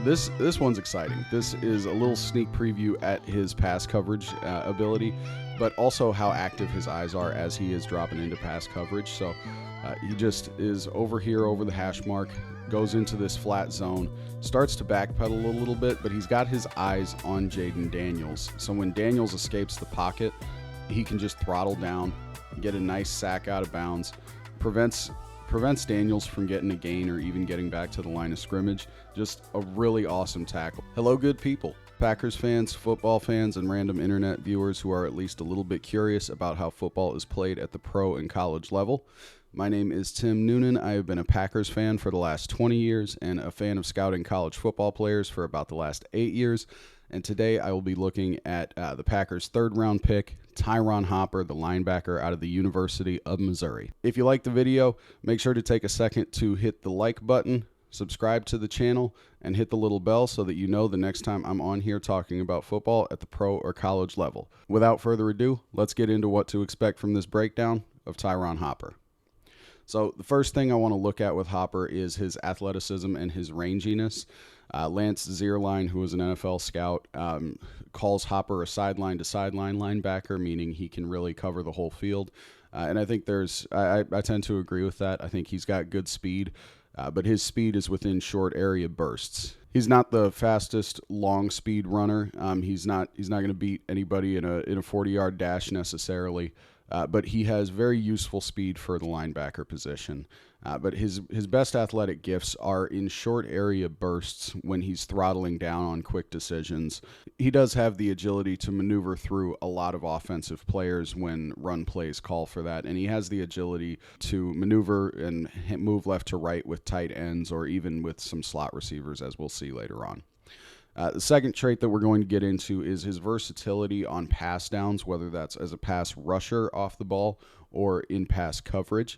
This one's exciting. This is a little sneak preview at his pass coverage ability, but also how active his eyes are as he is dropping into pass coverage. So he just is over here over the hash mark, goes into this flat zone, starts to backpedal a little bit, but he's got his eyes on Jaden Daniels. So when Daniels escapes the pocket, he can just throttle down, get a nice sack out of bounds, prevents Daniels from getting a gain or even getting back to the line of scrimmage. Just a really awesome tackle. Hello, good people. Packers fans, football fans, and random internet viewers who are at least a little bit curious about how football is played at the pro and college level. My name is Tim Noonan. I have been a Packers fan for the last 20 years and a fan of scouting college football players for about the last 8 years. And today I will be looking at the Packers' third-round pick, Tyron Hopper, the linebacker out of the University of Missouri. If you like the video, make sure to take a second to hit the like button, subscribe to the channel, and hit the little bell so that you know the next time I'm on here talking about football at the pro or college level. Without further ado, let's get into what to expect from this breakdown of Tyron Hopper. So the first thing I want to look at with Hopper is his athleticism and his ranginess. Lance Zierlein, who is an NFL scout, calls Hopper a sideline-to-sideline linebacker, meaning he can really cover the whole field. And I think I tend to agree with that. I think he's got good speed, but his speed is within short area bursts. He's not the fastest long speed runner. He's not going to beat anybody in a 40-yard dash necessarily. But he has very useful speed for the linebacker position. But his best athletic gifts are in short area bursts when he's throttling down on quick decisions. He does have the agility to maneuver through a lot of offensive players when run plays call for that. And he has the agility to maneuver and move left to right with tight ends or even with some slot receivers, as we'll see later on. The second trait that we're going to get into is his versatility on pass downs, whether that's as a pass rusher off the ball or in pass coverage.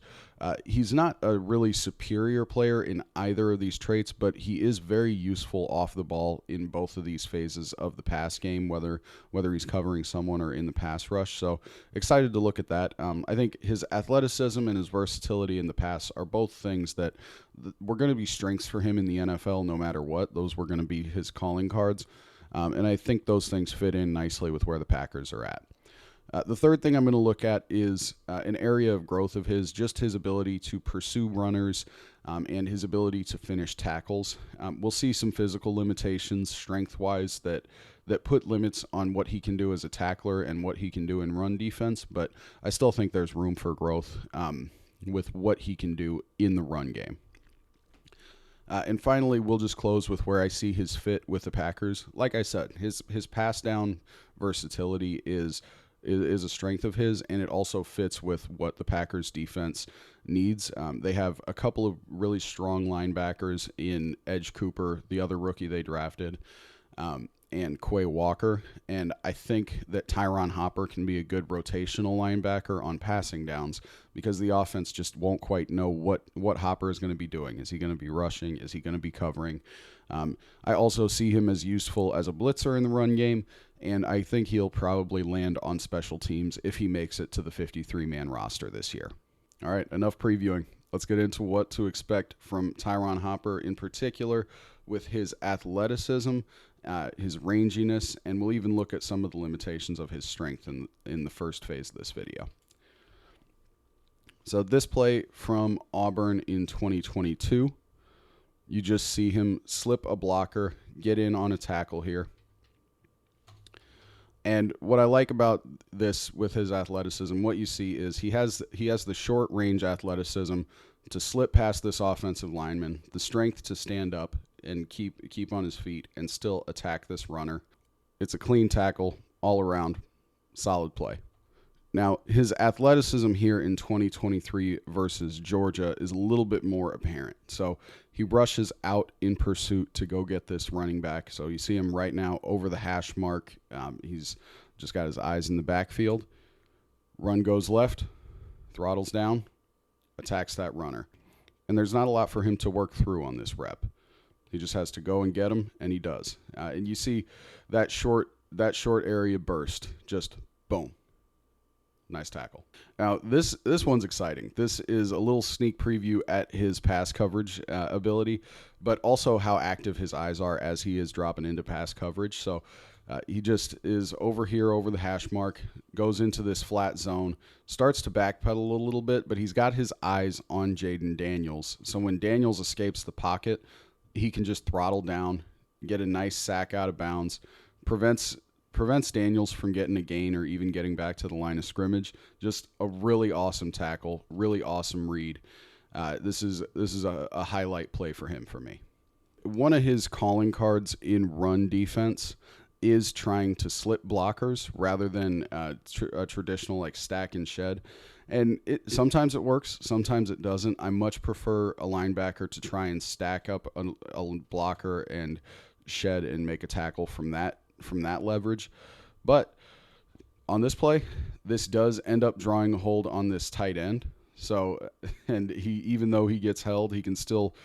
He's not a really superior player in either of these traits, but he is very useful off the ball in both of these phases of the pass game, whether he's covering someone or in the pass rush. So excited to look at that. I think his athleticism and his versatility in the pass are both things that were going to be strengths for him in the NFL no matter what. Those were going to be his calling cards. And I think those things fit in nicely with where the Packers are at. The third thing I'm going to look at is an area of growth of his, just his ability to pursue runners and his ability to finish tackles. We'll see some physical limitations strength-wise that put limits on what he can do as a tackler and what he can do in run defense, but I still think there's room for growth with what he can do in the run game. And finally, we'll just close with where I see his fit with the Packers. Like I said, his pass down versatility is a strength of his, and it also fits with what the Packers defense needs. They have a couple of really strong linebackers in Edge Cooper, the other rookie they drafted, and Quay Walker. And I think that Tyron Hopper can be a good rotational linebacker on passing downs because the offense just won't quite know what Hopper is going to be doing. Is he going to be rushing? Is he going to be covering? I also see him as useful as a blitzer in the run game, and I think he'll probably land on special teams if he makes it to the 53-man roster this year. All right, enough previewing. Let's get into what to expect from Tyron Hopper in particular with his athleticism, his ranginess, and we'll even look at some of the limitations of his strength in the first phase of this video. So this play from Auburn in 2022, you just see him slip a blocker, get in on a tackle here. And what I like about this with his athleticism, what you see is he has the short range athleticism to slip past this offensive lineman, the strength to stand up and keep on his feet and still attack this runner. It's a clean tackle all around, solid play. Now, his athleticism here in 2023 versus Georgia is a little bit more apparent. So he rushes out in pursuit to go get this running back. So you see him right now over the hash mark. He's just got his eyes in the backfield. Run goes left, throttles down, attacks that runner. And there's not a lot for him to work through on this rep. He just has to go and get him, and he does. And you see that short area burst, just boom. Nice tackle. Now this one's exciting. This is a little sneak preview at his pass coverage ability, but also how active his eyes are as he is dropping into pass coverage. So he just is over here over the hash mark, goes into this flat zone, starts to backpedal a little bit, but he's got his eyes on Jaden Daniels. So when Daniels escapes the pocket, he can just throttle down, get a nice sack out of bounds, prevents Daniels from getting a gain or even getting back to the line of scrimmage. Just a really awesome tackle, really awesome read. This is a highlight play for him for me. One of his calling cards in run defense is trying to slip blockers rather than a traditional like stack and shed. And sometimes it works, sometimes it doesn't. I much prefer a linebacker to try and stack up a blocker and shed and make a tackle from that leverage. But on this play, this does end up drawing a hold on this tight end. So, and even though he gets held, he can still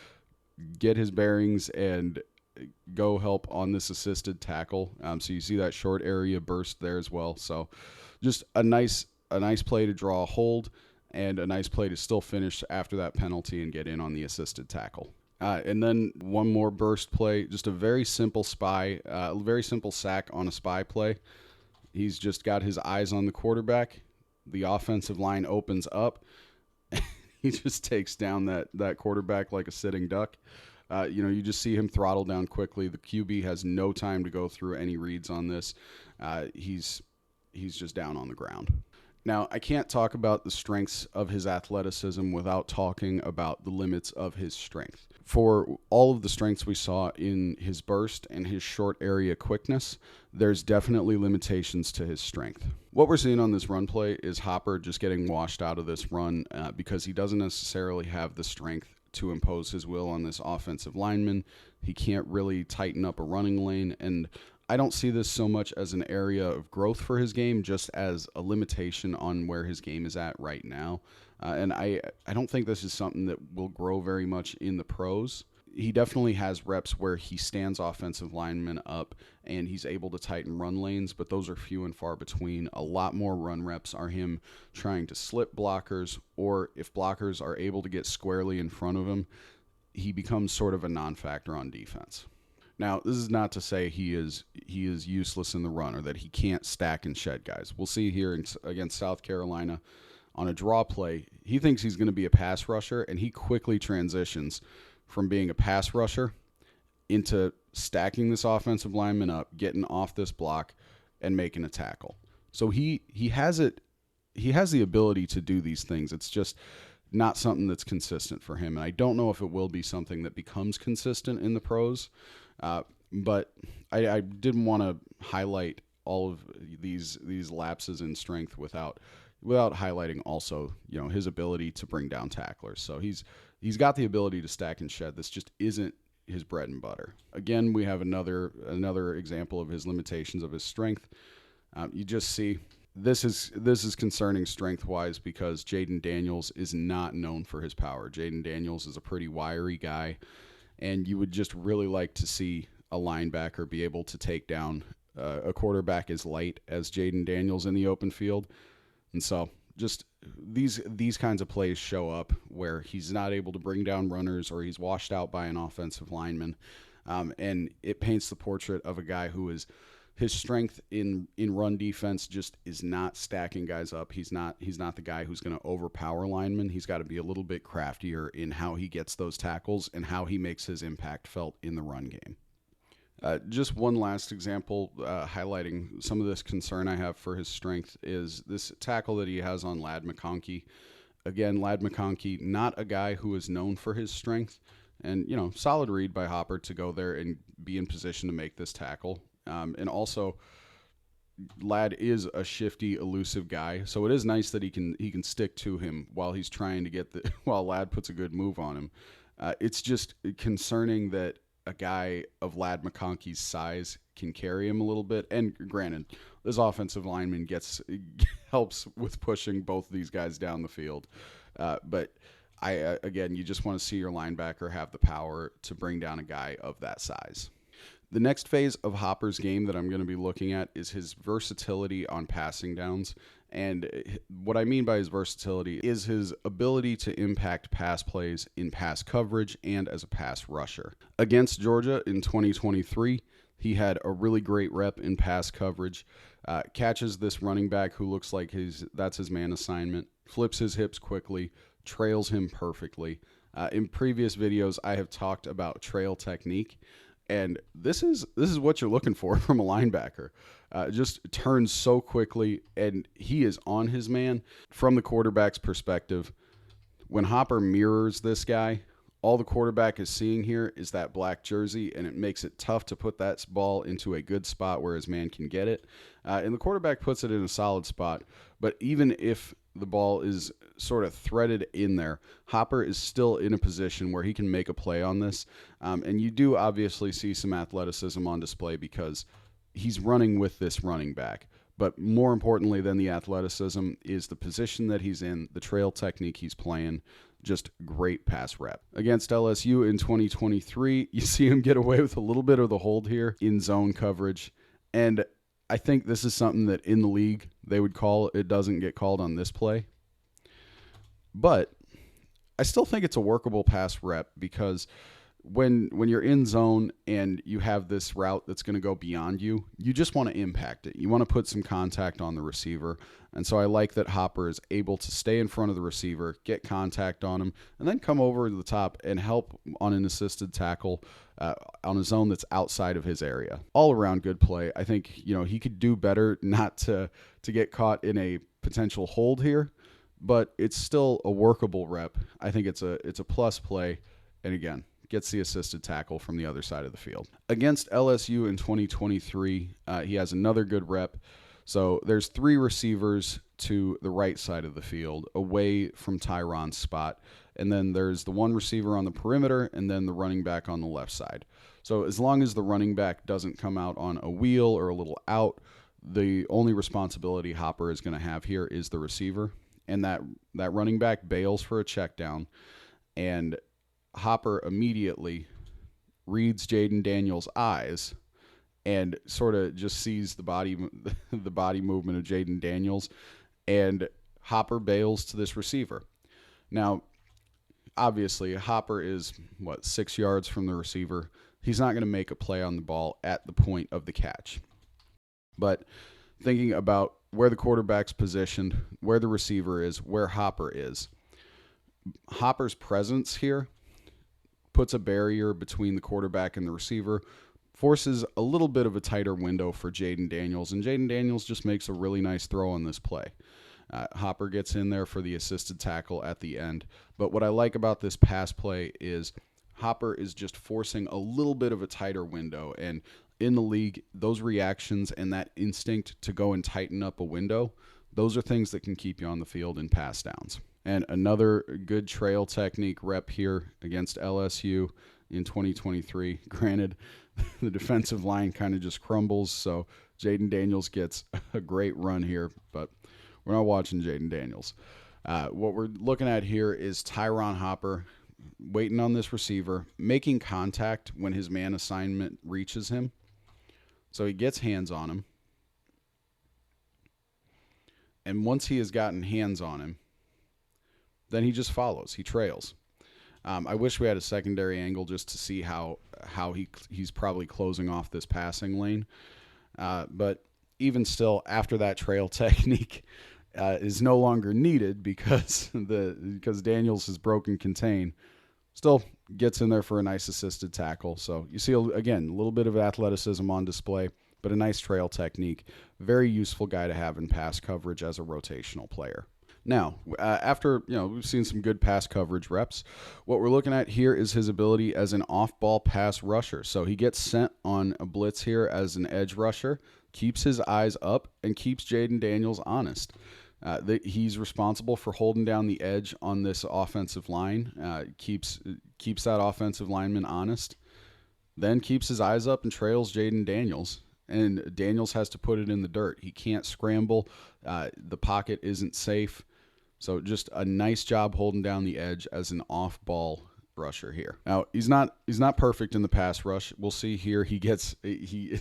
get his bearings and go help on this assisted tackle. So you see that short area burst there as well. So just a nice play to draw a hold and a nice play to still finish after that penalty and get in on the assisted tackle. And then one more burst play, just a very simple very simple sack on a spy play. He's just got his eyes on the quarterback. The offensive line opens up. He just takes down that quarterback like a sitting duck. You just see him throttle down quickly. The QB has no time to go through any reads on this. He's just down on the ground. Now, I can't talk about the strengths of his athleticism without talking about the limits of his strength. For all of the strengths we saw in his burst and his short area quickness, there's definitely limitations to his strength. What we're seeing on this run play is Hopper just getting washed out of this run because he doesn't necessarily have the strength to impose his will on this offensive lineman. He can't really tighten up a running lane, and I don't see this so much as an area of growth for his game, just as a limitation on where his game is at right now. And I don't think this is something that will grow very much in the pros. He definitely has reps where he stands offensive linemen up and he's able to tighten run lanes, but those are few and far between. A lot more run reps are him trying to slip blockers, or if blockers are able to get squarely in front of him, he becomes sort of a non-factor on defense. Now, this is not to say he is useless in the run or that he can't stack and shed guys. We'll see here against South Carolina on a draw play. He thinks he's going to be a pass rusher, and he quickly transitions from being a pass rusher into stacking this offensive lineman up, getting off this block, and making a tackle. So he has it. He has the ability to do these things. It's just not something that's consistent for him, and I don't know if it will be something that becomes consistent in the pros. But I didn't want to highlight all of these lapses in strength without highlighting also his ability to bring down tacklers. So he's got the ability to stack and shed. This just isn't his bread and butter. Again, we have another example of his limitations of his strength. You just see this is concerning strength wise because Jaden Daniels is not known for his power. Jaden Daniels is a pretty wiry guy, and you would just really like to see a linebacker be able to take down a quarterback as light as Jaden Daniels in the open field. And so just these kinds of plays show up where he's not able to bring down runners or he's washed out by an offensive lineman. And it paints the portrait of a guy who is his strength in run defense just is not stacking guys up. He's not the guy who's going to overpower linemen. He's got to be a little bit craftier in how he gets those tackles and how he makes his impact felt in the run game. Just one last example highlighting some of this concern I have for his strength is this tackle that he has on Ladd McConkey. Again, Ladd McConkey, not a guy who is known for his strength. And, solid read by Hopper to go there and be in position to make this tackle. And also, Ladd is a shifty, elusive guy, so it is nice that he can stick to him while he's trying to while Ladd puts a good move on him. It's just concerning that a guy of Ladd McConkey's size can carry him a little bit. And granted, this offensive lineman helps with pushing both of these guys down the field. But again, you just want to see your linebacker have the power to bring down a guy of that size. The next phase of Hopper's game that I'm going to be looking at is his versatility on passing downs And what I mean by his versatility is his ability to impact pass plays in pass coverage and as a pass rusher. Against Georgia in 2023, he had a really great rep in pass coverage, catches this running back who looks like that's his man assignment, flips his hips quickly, trails him perfectly. In previous videos, I have talked about trail technique, and this is what you're looking for from a linebacker. Just turns so quickly, and he is on his man. From the quarterback's perspective, when Hopper mirrors this guy, all the quarterback is seeing here is that black jersey, and it makes it tough to put that ball into a good spot where his man can get it. And the quarterback puts it in a solid spot, but even if the ball is sort of threaded in there, Hopper is still in a position where he can make a play on this. And you do obviously see some athleticism on display because he's running with this running back. But more importantly than the athleticism is the position that he's in, the trail technique he's playing. Just great pass rep. Against LSU in 2023, you see him get away with a little bit of the hold here in zone coverage. And I think this is something that in the league they would call. It doesn't get called on this play. But I still think it's a workable pass rep because when you're in zone and you have this route that's going to go beyond you, you just want to impact it. You want to put some contact on the receiver. And so I like that Hopper is able to stay in front of the receiver, get contact on him, and then come over to the top and help on an assisted tackle on a zone that's outside of his area. All around good play. I think, he could do better not to get caught in a potential hold here, but it's still a workable rep. I think it's a plus play. And again, gets the assisted tackle from the other side of the field. Against LSU in 2023, he has another good rep. So there's 3 receivers to the right side of the field, away from Tyron's spot. And then there's the one receiver on the perimeter, and then the running back on the left side. So as long as the running back doesn't come out on a wheel or a little out, the only responsibility Hopper is going to have here is the receiver. And that running back bails for a check down, and Hopper immediately reads Jaden Daniels' eyes and sort of just sees the body movement of Jaden Daniels, and Hopper bails to this receiver. Now, obviously, Hopper is 6 yards from the receiver. He's not going to make a play on the ball at the point of the catch. But thinking about where the quarterback's positioned, where the receiver is, where Hopper is, Hopper's presence here puts a barrier between the quarterback and the receiver, forces a little bit of a tighter window for Jaden Daniels, and Jaden Daniels just makes a really nice throw on this play. Hopper gets in there for the assisted tackle at the end, but what I like about this pass play is Hopper is just forcing a little bit of a tighter window, and in the league, those reactions and that instinct to go and tighten up a window, those are things that can keep you on the field in pass downs. And another good trail technique rep here against LSU in 2023. Granted, the defensive line kind of just crumbles, so Jaden Daniels gets a great run here, but we're not watching Jaden Daniels. What we're looking at here is Tyron Hopper waiting on this receiver, making contact when his man assignment reaches him. So he gets hands on him. And once he has gotten hands on him, then he just follows. He trails. I wish we had a secondary angle just to see how he's probably closing off this passing lane. But even still, after that trail technique is no longer needed because Daniels has broken contain, still gets in there for a nice assisted tackle. So you see, again, a little bit of athleticism on display, but a nice trail technique. Very useful guy to have in pass coverage as a rotational player. Now, after we've seen some good pass coverage reps, what we're looking at here is his ability as an off-ball pass rusher. So he gets sent on a blitz here as an edge rusher, keeps his eyes up, and keeps Jaden Daniels honest. He's responsible for holding down the edge on this offensive line, keeps that offensive lineman honest, then keeps his eyes up and trails Jaden Daniels. And Daniels has to put it in the dirt. He can't scramble. The pocket isn't safe. So just a nice job holding down the edge as an off-ball rusher here. Now, he's not perfect in the pass rush. We'll see here. He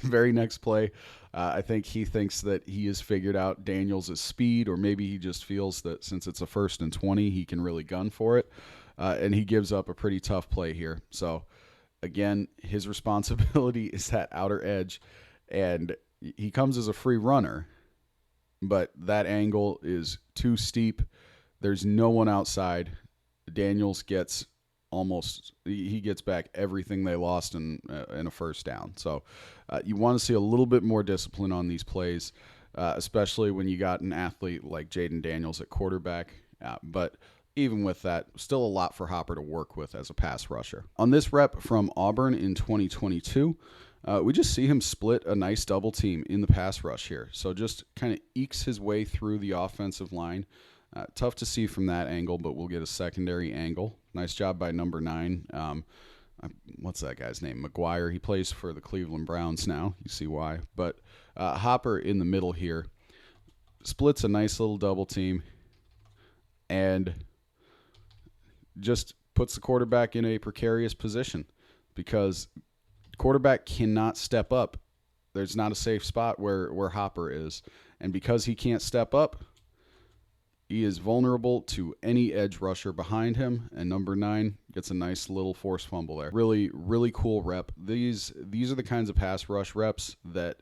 very next play, I think he thinks that he has figured out Daniels' speed, or maybe he just feels that since it's a 1st and 20, he can really gun for it, and he gives up a pretty tough play here. So, again, his responsibility is that outer edge, and he comes as a free runner, but that angle is too steep. There's no one outside. Daniels gets he gets back everything they lost in a first down. So you want to see a little bit more discipline on these plays, especially when you got an athlete like Jaden Daniels at quarterback. But even with that, still a lot for Hopper to work with as a pass rusher. On this rep from Auburn in 2022, we just see him split a nice double team in the pass rush here. So just kind of ekes his way through the offensive line. Tough to see from that angle, but we'll get a secondary angle. Nice job by number 9. What's that guy's name? McGuire. He plays for the Cleveland Browns now. You see why. But Hopper in the middle here splits a nice little double team and just puts the quarterback in a precarious position because quarterback cannot step up. There's not a safe spot where Hopper is. And because he can't step up, he is vulnerable to any edge rusher behind him, and number 9 gets a nice little forced fumble there. Really, really cool rep. These are the kinds of pass rush reps that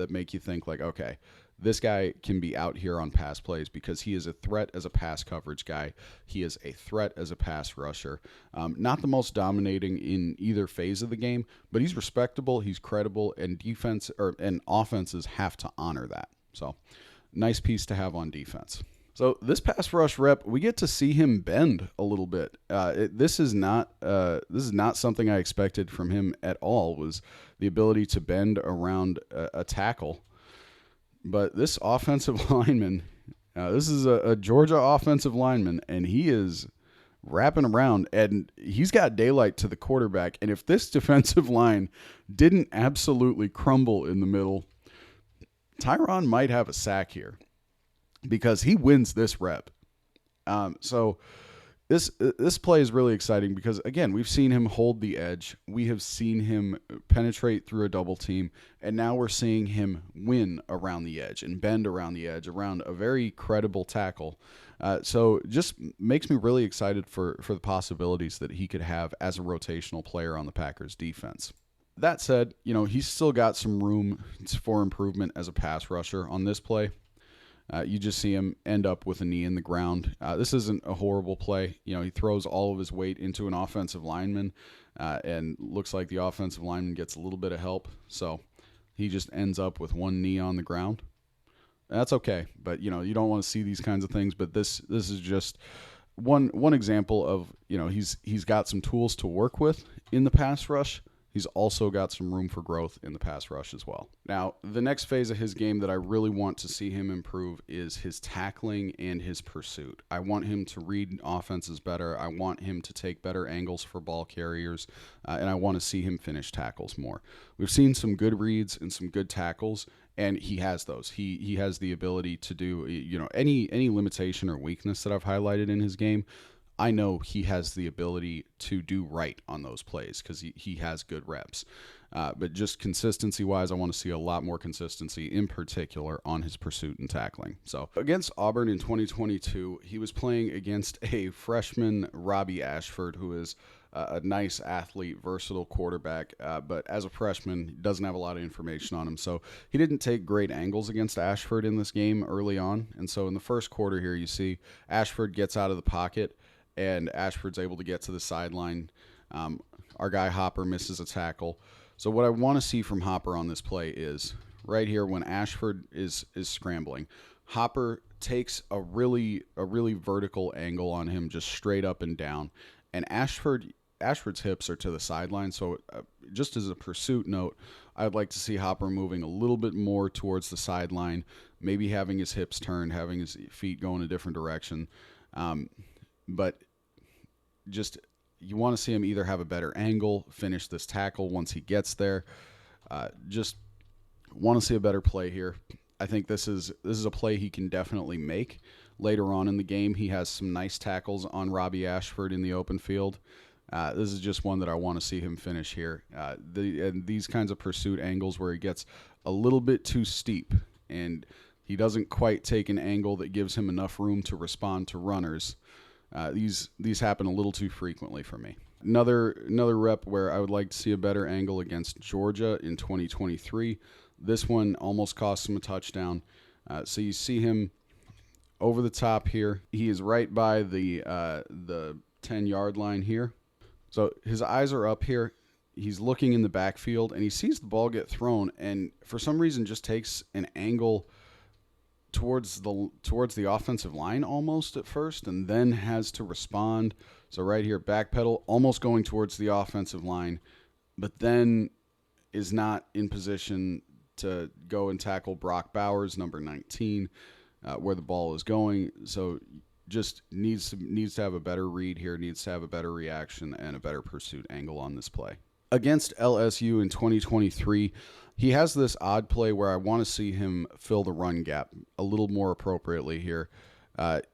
make you think like, okay, this guy can be out here on pass plays because he is a threat as a pass coverage guy. He is a threat as a pass rusher. Not the most dominating in either phase of the game, but he's respectable, he's credible, and offenses have to honor that. So, nice piece to have on defense. So this pass rush rep, we get to see him bend a little bit. This is not something I expected from him at all. Was the ability to bend around a tackle. But this offensive lineman, this is a Georgia offensive lineman, and he is wrapping around, and he's got daylight to the quarterback. And if this defensive line didn't absolutely crumble in the middle, Tyron might have a sack here, because he wins this rep. So this play is really exciting because, again, we've seen him hold the edge. We have seen him penetrate through a double team, and now we're seeing him win around the edge and bend around the edge around a very credible tackle. So just makes me really excited for the possibilities that he could have as a rotational player on the Packers defense. That said, he's still got some room for improvement as a pass rusher on this play. You just see him end up with a knee in the ground. This isn't a horrible play. He throws all of his weight into an offensive lineman, and looks like the offensive lineman gets a little bit of help. So he just ends up with one knee on the ground. That's okay, but you don't want to see these kinds of things. But this is just one example of he's got some tools to work with in the pass rush. He's also got some room for growth in the pass rush as well. Now, the next phase of his game that I really want to see him improve is his tackling and his pursuit. I want him to read offenses better. I want him to take better angles for ball carriers, and I want to see him finish tackles more. We've seen some good reads and some good tackles, and he has those. He has the ability to do any limitation or weakness that I've highlighted in his game. I know he has the ability to do right on those plays because he has good reps. But just consistency-wise, I want to see a lot more consistency, in particular on his pursuit and tackling. So against Auburn in 2022, he was playing against a freshman, Robbie Ashford, who is a nice athlete, versatile quarterback, but as a freshman, he doesn't have a lot of information on him. So he didn't take great angles against Ashford in this game early on. And so in the first quarter here, you see Ashford gets out of the pocket, and Ashford's able to get to the sideline. Our guy Hopper misses a tackle. So what I want to see from Hopper on this play is right here when Ashford is scrambling. Hopper takes a really vertical angle on him, just straight up and down. And Ashford's hips are to the sideline. So just as a pursuit note, I'd like to see Hopper moving a little bit more towards the sideline, maybe having his hips turned, having his feet go in a different direction. But just you want to see him either have a better angle, finish this tackle once he gets there. Just want to see a better play here. I think this is a play he can definitely make later on in the game. He has some nice tackles on Robbie Ashford in the open field. This is just one that I want to see him finish here. And these kinds of pursuit angles where he gets a little bit too steep and he doesn't quite take an angle that gives him enough room to respond to runners. These happen a little too frequently for me. Another rep where I would like to see a better angle against Georgia in 2023. This one almost cost him a touchdown. So you see him over the top here. He is right by the 10-yard line here. So his eyes are up here. He's looking in the backfield, and he sees the ball get thrown, and for some reason just takes an angle towards the offensive line almost at first, and then has to respond. So right here, backpedal, almost going towards the offensive line, but then is not in position to go and tackle Brock Bowers, number 19, where the ball is going. So just needs to have a better read here, needs to have a better reaction and a better pursuit angle on this play. Against LSU in 2023, he has this odd play where I want to see him fill the run gap a little more appropriately here.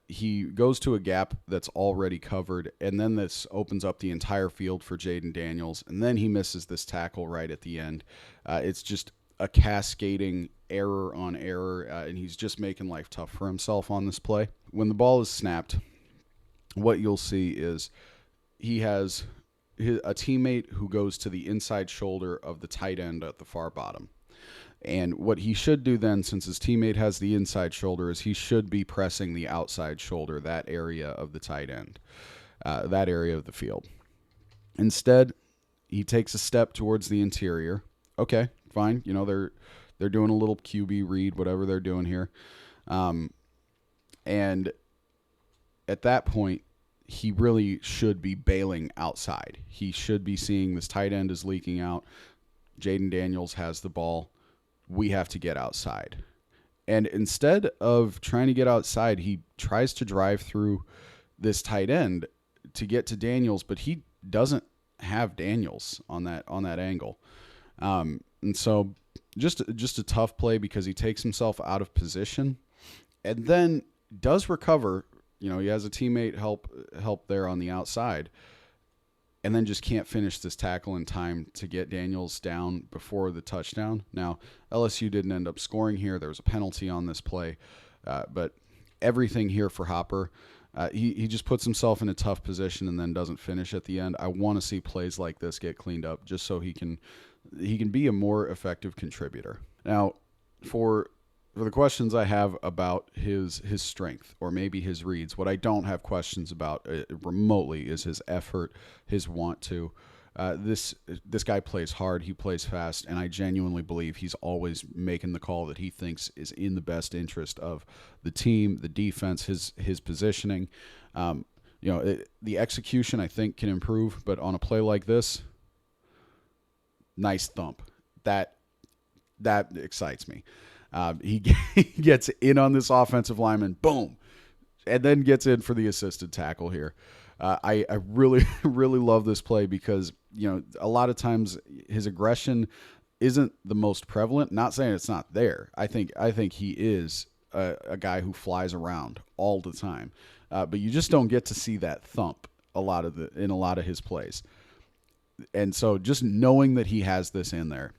He goes to a gap that's already covered, and then this opens up the entire field for Jaden Daniels, and then he misses this tackle right at the end. It's just a cascading error on error, and he's just making life tough for himself on this play. When the ball is snapped, what you'll see is he has a teammate who goes to the inside shoulder of the tight end at the far bottom. And what he should do then, since his teammate has the inside shoulder, is he should be pressing the outside shoulder, that area of the tight end, that area of the field. Instead, he takes a step towards the interior. Okay, fine. You know, they're doing a little QB read, whatever they're doing here. And at that point, he really should be bailing outside. He should be seeing this tight end is leaking out. Jaden Daniels has the ball. We have to get outside. And instead of trying to get outside, he tries to drive through this tight end to get to Daniels, but he doesn't have Daniels on that angle. And so just a tough play because he takes himself out of position and then does recover. You know, he has a teammate help there on the outside, and then just can't finish this tackle in time to get Daniels down before the touchdown. Now, LSU didn't end up scoring here. There was a penalty on this play, but everything here for Hopper. He just puts himself in a tough position and then doesn't finish at the end. I want to see plays like this get cleaned up just so he can be a more effective contributor. Now, for the questions I have about his strength or maybe his reads, what I don't have questions about remotely is his effort, his want to. This guy plays hard, he plays fast, and I genuinely believe he's always making the call that he thinks is in the best interest of the team, the defense, his positioning. The execution I think can improve, but on a play like this, nice thump. That excites me. He gets in on this offensive lineman, boom, and then gets in for the assisted tackle here. I really, really love this play because, you know, a lot of times his aggression isn't the most prevalent. Not saying it's not there. I think he is a guy who flies around all the time, but you just don't get to see that thump in a lot of his plays. And so just knowing that he has this in there,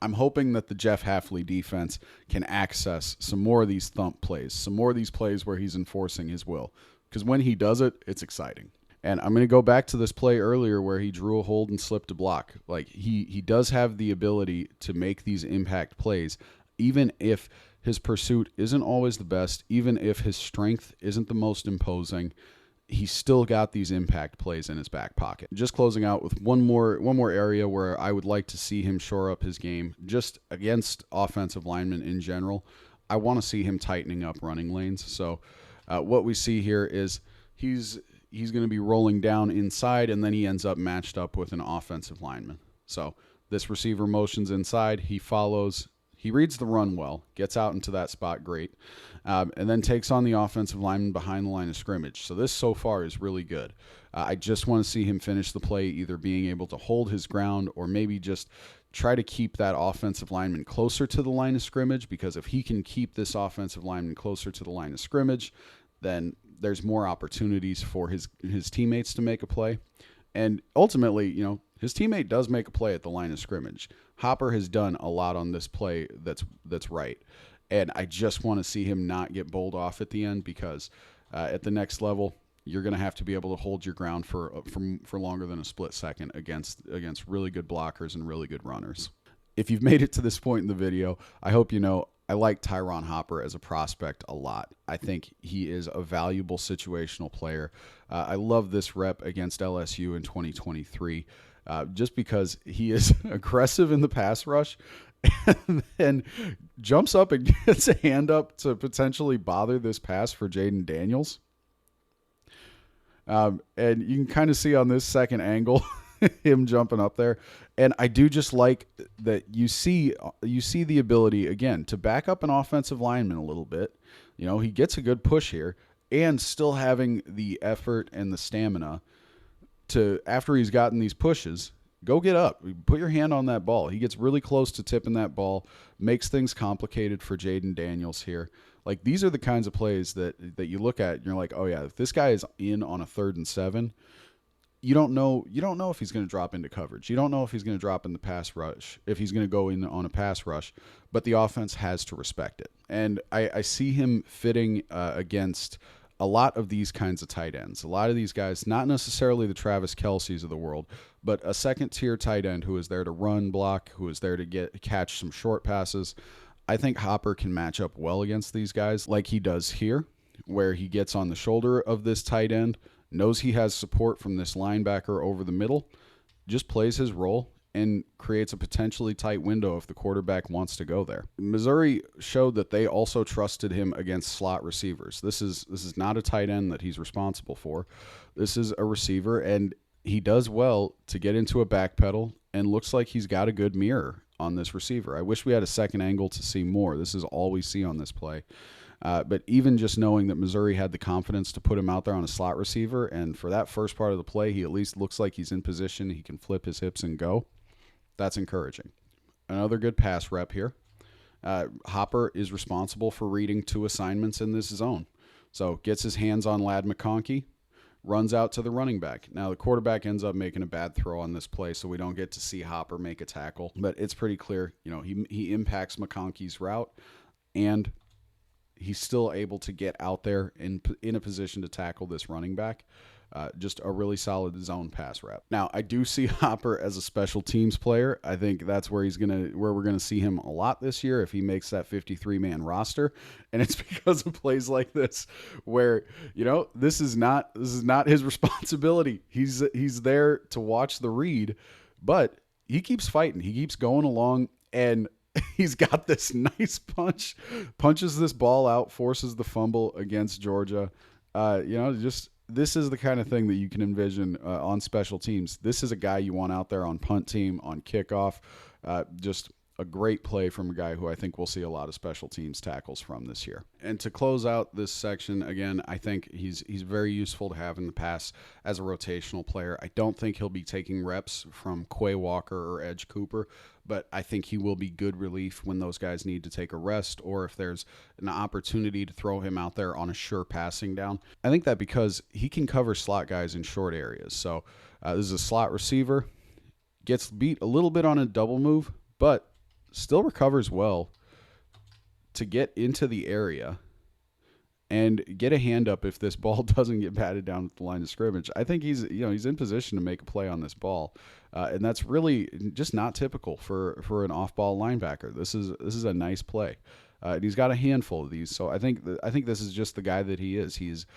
I'm hoping that the Jeff Hafley defense can access some more of these thump plays, some more of these plays where he's enforcing his will. Because when he does it, it's exciting. And I'm going to go back to this play earlier where he drew a hold and slipped a block. Like, he does have the ability to make these impact plays, even if his pursuit isn't always the best, even if his strength isn't the most imposing. He's still got these impact plays in his back pocket. Just closing out with one more area where I would like to see him shore up his game, just against offensive linemen in general. I want to see him tightening up running lanes. So what we see here is he's going to be rolling down inside, and then he ends up matched up with an offensive lineman. So this receiver motions inside. He follows. He reads the run well, gets out into that spot great, and then takes on the offensive lineman behind the line of scrimmage. So this so far is really good. I just want to see him finish the play, either being able to hold his ground or maybe just try to keep that offensive lineman closer to the line of scrimmage, because if he can keep this offensive lineman closer to the line of scrimmage, then there's more opportunities for his teammates to make a play. And ultimately, his teammate does make a play at the line of scrimmage. Hopper has done a lot on this play that's right. And I just want to see him not get bowled off at the end, because at the next level, you're going to have to be able to hold your ground for longer than a split second against really good blockers and really good runners. If you've made it to this point in the video, I hope you know I like Tyron Hopper as a prospect a lot. I think he is a valuable situational player. I love this rep against LSU in 2023 just because he is aggressive in the pass rush and then jumps up and gets a hand up to potentially bother this pass for Jaden Daniels. And you can kind of see on this second angle him jumping up there. And I do just like that you see the ability, again, to back up an offensive lineman a little bit. He gets a good push here, and still having the effort and the stamina to, after he's gotten these pushes, go get up. Put your hand on that ball. He gets really close to tipping that ball, makes things complicated for Jaden Daniels here. Like, these are the kinds of plays that you look at and you're like, oh yeah, if this guy is in on a 3rd and 7, you don't know if he's going to drop into coverage. You don't know if he's going to drop in the pass rush, if he's going to go in on a pass rush, but the offense has to respect it. And I see him fitting against a lot of these kinds of tight ends. A lot of these guys, not necessarily the Travis Kelce's of the world, but a second-tier tight end who is there to run block, who is there to catch some short passes. I think Hopper can match up well against these guys like he does here, where he gets on the shoulder of this tight end, knows he has support from this linebacker over the middle, just plays his role, and creates a potentially tight window if the quarterback wants to go there. Missouri showed that they also trusted him against slot receivers. This is not a tight end that he's responsible for. This is a receiver, and he does well to get into a back pedal, and looks like he's got a good mirror on this receiver. I wish we had a second angle to see more. This is all we see on this play. But even just knowing that Missouri had the confidence to put him out there on a slot receiver, and for that first part of the play, he at least looks like he's in position. He can flip his hips and go. That's encouraging. Another good pass rep here. Hopper is responsible for reading 2 assignments in this zone. So gets his hands on Ladd McConkey, runs out to the running back. Now the quarterback ends up making a bad throw on this play, so we don't get to see Hopper make a tackle. But it's pretty clear, he impacts McConkey's route, and he's still able to get out there in a position to tackle this running back. Just a really solid zone pass rep. Now, I do see Hopper as a special teams player. I think that's where we're gonna see him a lot this year if he makes that 53-man roster. And it's because of plays like this, where this is not his responsibility. He's there to watch the read, but he keeps fighting. He keeps going along, and he's got this nice punches this ball out, forces the fumble against Georgia. This is the kind of thing that you can envision on special teams. This is a guy you want out there on punt team, on kickoff. Just a great play from a guy who I think we'll see a lot of special teams tackles from this year. And to close out this section, again, I think he's very useful to have in the pass as a rotational player. I don't think he'll be taking reps from Quay Walker or Edge Cooper, but I think he will be good relief when those guys need to take a rest, or if there's an opportunity to throw him out there on a sure passing down. I think that because he can cover slot guys in short areas. So this is a slot receiver, gets beat a little bit on a double move, but still recovers well to get into the area and get a hand up if this ball doesn't get batted down at the line of scrimmage. I think he's in position to make a play on this ball, and that's really just not typical for an off-ball linebacker. This is a nice play, and he's got a handful of these. So I think this is just the guy that he is. He's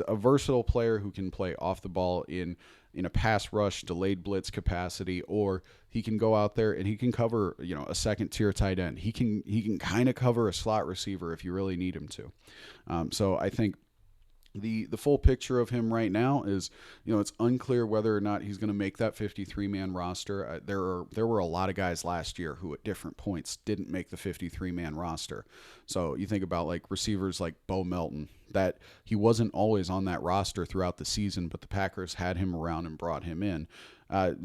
a versatile player who can play off the ball in a pass rush, delayed blitz capacity, or he can go out there and he can cover, a second tier tight end. He can kind of cover a slot receiver if you really need him to. So I think the full picture of him right now is, it's unclear whether or not he's going to make that 53-man roster. There were a lot of guys last year who at different points didn't make the 53-man roster. So you think about like receivers like Bo Melton, that he wasn't always on that roster throughout the season, but the Packers had him around and brought him in.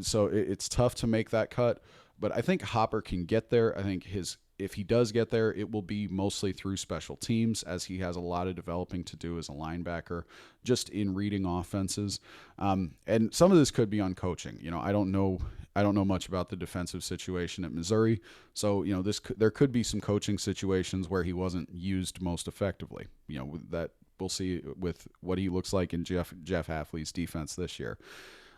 So it's tough to make that cut, but I think Hopper can get there. I think his if he does get there, it will be mostly through special teams, as he has a lot of developing to do as a linebacker, just in reading offenses. And some of this could be on coaching. I don't know much about the defensive situation at Missouri, so there could be some coaching situations where he wasn't used most effectively. That we'll see with what he looks like in Jeff Hafley's defense this year.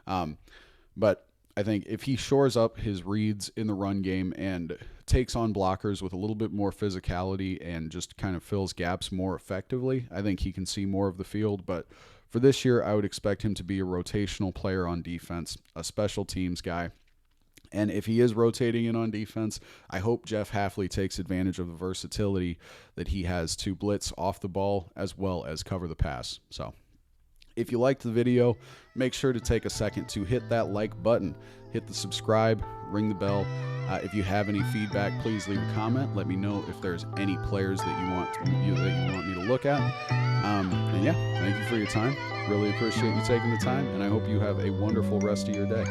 But I think if he shores up his reads in the run game and takes on blockers with a little bit more physicality and just kind of fills gaps more effectively, I think he can see more of the field. But for this year, I would expect him to be a rotational player on defense, a special teams guy. And if he is rotating in on defense, I hope Jeff Hafley takes advantage of the versatility that he has to blitz off the ball as well as cover the pass. So if you liked the video, make sure to take a second to hit that like button, hit the subscribe, ring the bell. If you have any feedback, please leave a comment. Let me know if there's any players that you want me to look at. And yeah, thank you for your time. Really appreciate you taking the time, and I hope you have a wonderful rest of your day.